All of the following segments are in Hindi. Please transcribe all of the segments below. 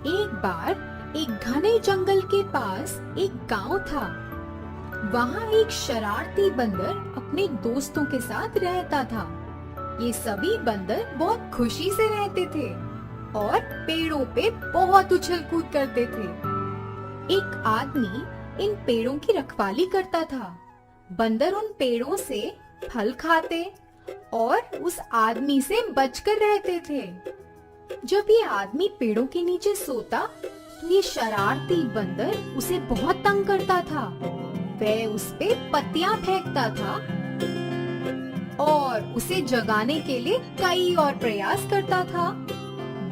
एक बार एक घने जंगल के पास एक गांव था। वहाँ एक शरारती बंदर अपने दोस्तों के साथ रहता था। ये सभी बंदर बहुत खुशी से रहते थे और पेड़ों पे बहुत उछल कूद करते थे। एक आदमी इन पेड़ों की रखवाली करता था। बंदर उन पेड़ों से फल खाते और उस आदमी से बचकर रहते थे। जब ये आदमी पेड़ों के नीचे सोता तो ये शरारती बंदर उसे बहुत तंग करता था। वह उस पे पत्तियां फेंकता था और उसे जगाने के लिए कई और प्रयास करता था।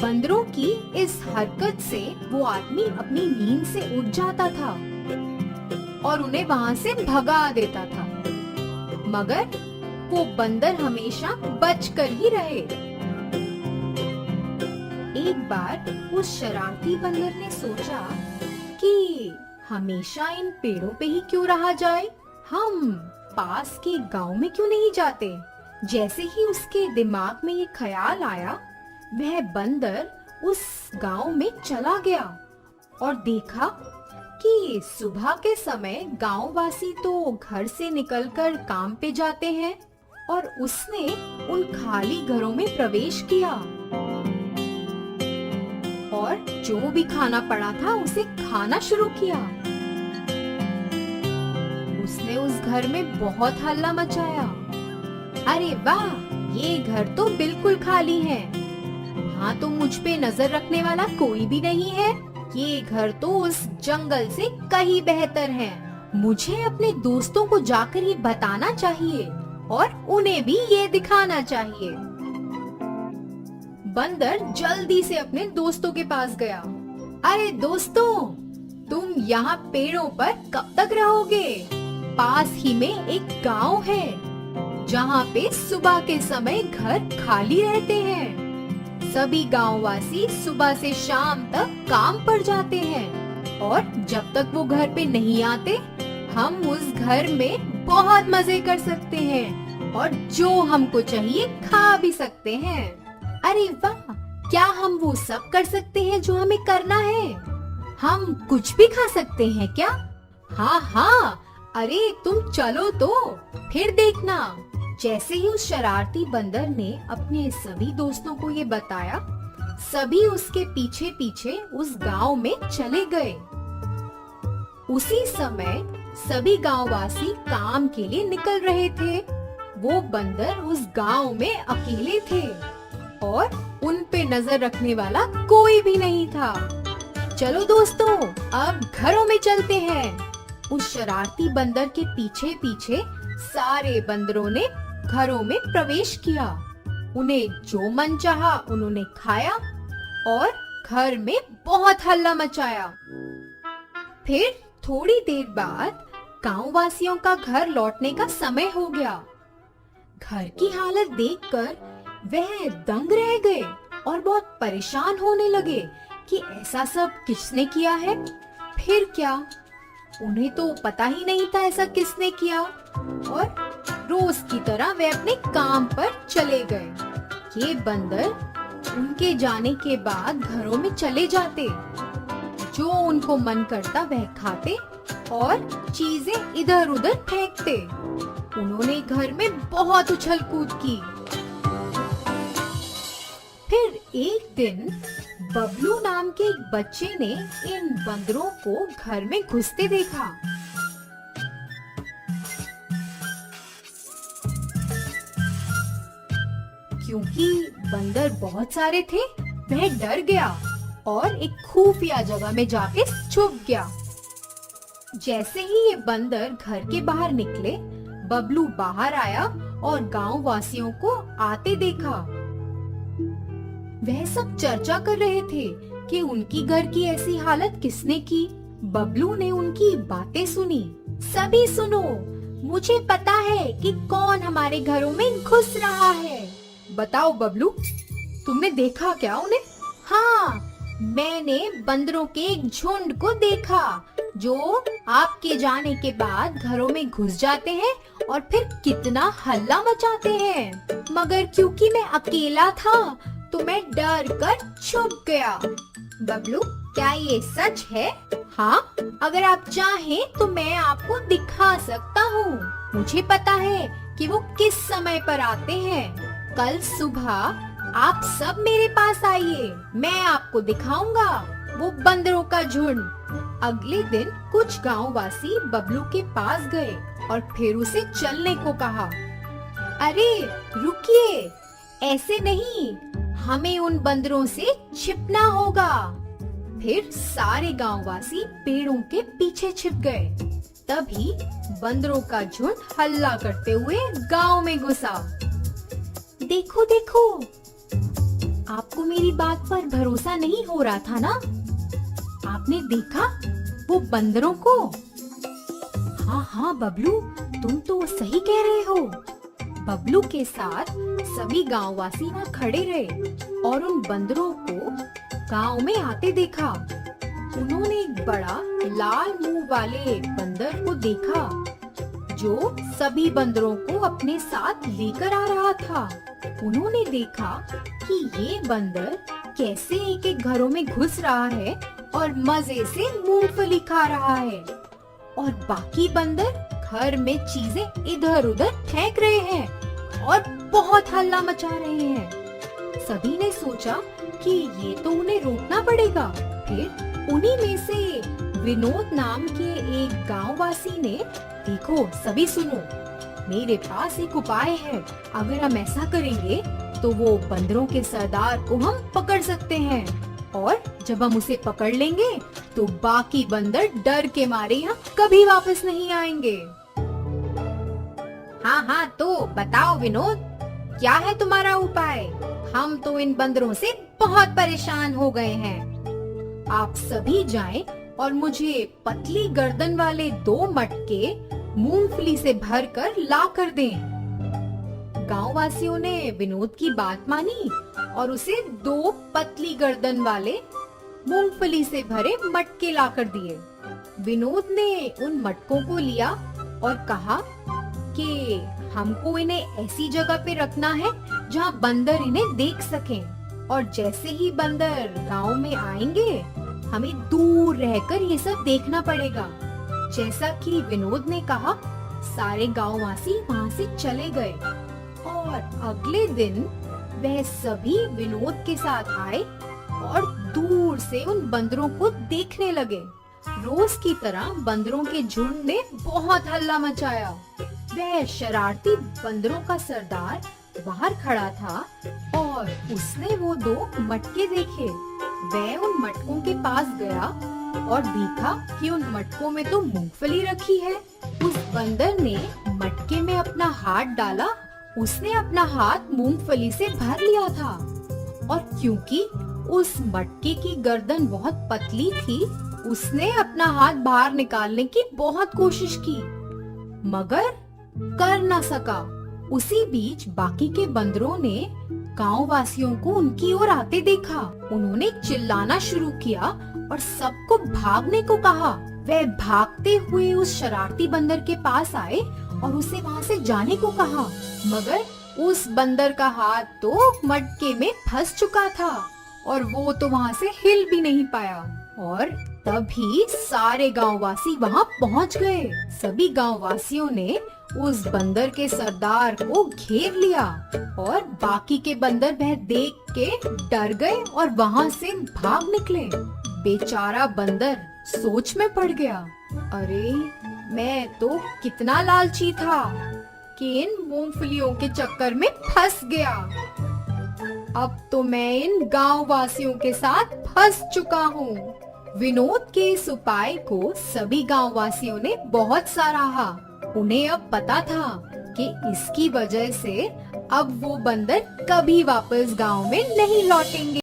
बंदरों की इस हरकत से वो आदमी अपनी नींद से उठ जाता था और उन्हें वहाँ से भगा देता था, मगर वो बंदर हमेशा बचकर ही रहे। एक बार उस शरारती बंदर ने सोचा कि हमेशा इन पेड़ों पे ही क्यों रहा जाए, हम पास के गांव में क्यों नहीं जाते। जैसे ही उसके दिमाग में ये ख्याल आया, वह बंदर उस गांव में चला गया और देखा कि सुबह के समय गांववासी तो घर से निकलकर काम पे जाते हैं और उसने उन खाली घरों में प्रवेश किया और जो भी खाना पड़ा था उसे खाना शुरू किया। उसने उस घर में बहुत हल्ला मचाया। अरे वाह, ये घर तो बिल्कुल खाली है। यहाँ तो मुझ पे नजर रखने वाला कोई भी नहीं है। ये घर तो उस जंगल से कहीं बेहतर है। मुझे अपने दोस्तों को जाकर ये बताना चाहिए और उन्हें भी ये दिखाना चाहिए। बंदर जल्दी से अपने दोस्तों के पास गया। अरे दोस्तों, तुम यहाँ पेड़ों पर कब तक रहोगे? पास ही में एक गांव है जहाँ पे सुबह के समय घर खाली रहते हैं। सभी गांववासी सुबह से शाम तक काम पर जाते हैं और जब तक वो घर पे नहीं आते, हम उस घर में बहुत मजे कर सकते हैं और जो हमको चाहिए खा भी सकते हैं। अरे वाह, क्या हम वो सब कर सकते हैं जो हमें करना है? हम कुछ भी खा सकते हैं क्या? हाँ हाँ, अरे तुम चलो तो फिर देखना। जैसे ही उस शरारती बंदर ने अपने सभी दोस्तों को ये बताया, सभी उसके पीछे पीछे उस गांव में चले गए। उसी समय सभी गांववासी काम के लिए निकल रहे थे। वो बंदर उस गांव में अकेले थे और उन पे नजर रखने वाला कोई भी नहीं था। चलो दोस्तों, अब घरों में चलते हैं। उस शरारती बंदर के पीछे पीछे सारे बंदरों ने घरों में प्रवेश किया। उन्हें जो मन चाहा उन्होंने खाया और घर में बहुत हल्ला मचाया। फिर थोड़ी देर बाद गांव वासियों का घर लौटने का समय हो गया। घर की हालत देखकर वह दंग रह गए और बहुत परेशान होने लगे कि ऐसा सब किसने किया है। फिर क्या, उन्हें तो पता ही नहीं था ऐसा किसने किया और रोज की तरह वे अपने काम पर चले गए। ये बंदर उनके जाने के बाद घरों में चले जाते, जो उनको मन करता वह खाते और चीजें इधर उधर फेंकते। उन्होंने घर में बहुत उछल कूद की। फिर एक दिन बबलू नाम के एक बच्चे ने इन बंदरों को घर में घुसते देखा। क्योंकि बंदर बहुत सारे थे, वह डर गया और एक खुफिया जगह में जाके छुप गया। जैसे ही ये बंदर घर के बाहर निकले, बबलू बाहर आया और गांव वासियों को आते देखा। वह सब चर्चा कर रहे थे कि उनकी घर की ऐसी हालत किसने की। बबलू ने उनकी बातें सुनी। सभी सुनो, मुझे पता है कि कौन हमारे घरों में घुस रहा है। बताओ बबलू, तुमने देखा क्या उन्हें? हाँ, मैंने बंदरों के एक झुंड को देखा जो आपके जाने के बाद घरों में घुस जाते हैं और फिर कितना हल्ला मचाते हैं। मगर क्योंकि मैं अकेला था तो मैं डर कर छुप गया। बबलू, क्या ये सच है? हाँ, अगर आप चाहें तो मैं आपको दिखा सकता हूँ। मुझे पता है कि वो किस समय पर आते हैं। कल सुबह आप सब मेरे पास आइए, मैं आपको दिखाऊंगा वो बंदरों का झुंड। अगले दिन कुछ गांववासी बबलू के पास गए और फिर उसे चलने को कहा। अरे रुकिए, ऐसे नहीं, हमें उन बंदरों से छिपना होगा। फिर सारे गांववासी पेड़ों के पीछे छिप गए। तभी बंदरों का झुंड हल्ला करते हुए गांव में घुसा। देखो देखो, आपको मेरी बात पर भरोसा नहीं हो रहा था ना? आपने देखा वो बंदरों को? हाँ हाँ बबलू, तुम तो सही कह रहे हो। बबलू के साथ सभी गांववासी वहाँ खड़े रहे और उन बंदरों को गांव में आते देखा। उन्होंने एक बड़ा लाल मुंह वाले बंदर को देखा जो सभी बंदरों को अपने साथ लेकर आ रहा था। उन्होंने देखा कि ये बंदर कैसे एक एक घरों में घुस रहा है और मजे से मूंगफली खा रहा है, और बाकी बंदर घर में चीजें इधर उधर फेंक रहे हैं और बहुत हल्ला मचा रहे हैं। सभी ने सोचा कि ये तो उन्हें रोकना पड़ेगा। फिर उन्हीं में से विनोद नाम के एक गांववासी ने, देखो सभी सुनो, मेरे पास एक उपाय है। अगर हम ऐसा करेंगे तो वो बंदरों के सरदार को हम पकड़ सकते हैं, और जब हम उसे पकड़ लेंगे तो बाकी बंदर डर के मारे यहाँ कभी वापस नहीं आएंगे। हाँ हाँ, तो बताओ विनोद, क्या है तुम्हारा उपाय? हम तो इन बंदरों से बहुत परेशान हो गए हैं। आप सभी जाएं और मुझे पतली गर्दन वाले 2 मटके मूंगफली से भरकर ला कर दें। गांववासियों ने विनोद की बात मानी और उसे 2 पतली गर्दन वाले मूंगफली से भरे मटके ला कर दिए। विनोद ने उन मटकों को लिया और कहा कि हमको इन्हें ऐसी जगह पे रखना है जहाँ बंदर इन्हें देख सकें, और जैसे ही बंदर गांव में आएंगे हमें दूर रहकर ये सब देखना पड़ेगा। जैसा कि विनोद ने कहा, सारे गांववासी वहाँ से चले गए और अगले दिन वह सभी विनोद के साथ आए और दूर से उन बंदरों को देखने लगे। रोज की तरह बंदरों के झुंड ने बहुत हल्ला मचाया। वह शरारती बंदरों का सरदार बाहर खड़ा था और उसने वो 2 मटके देखे। वह उन मटकों के पास गया और देखा कि उन मटकों में तो मूंगफली रखी है। उस बंदर ने मटके में अपना हाथ डाला। उसने अपना हाथ मूंगफली से भर लिया था, और क्योंकि उस मटके की गर्दन बहुत पतली थी, उसने अपना हाथ बाहर निकालने की बहुत कोशिश की, मगर कर न सका। उसी बीच बाकी के बंदरों ने गांव वासियों को उनकी ओर आते देखा। उन्होंने चिल्लाना शुरू किया और सबको भागने को कहा। वह भागते हुए उस शरारती बंदर के पास आए और उसे वहाँ से जाने को कहा, मगर उस बंदर का हाथ तो मटके में फंस चुका था और वो तो वहाँ से हिल भी नहीं पाया। और तभी सारे गांववासी वहाँ पहुँच गए। सभी गांववासियों ने उस बंदर के सरदार को घेर लिया और बाकी के बंदर वह देख के डर गए और वहाँ से भाग निकले। बेचारा बंदर सोच में पड़ गया, अरे मैं तो कितना लालची था कि इन मूंगफलियों के चक्कर में फंस गया। अब तो मैं इन गांव वासियों के साथ फंस चुका हूँ। विनोद के इस उपाय को सभी गांव वासियों ने बहुत सराहा। उन्हें अब पता था कि इसकी वजह से अब वो बंदर कभी वापस गांव में नहीं लौटेंगे।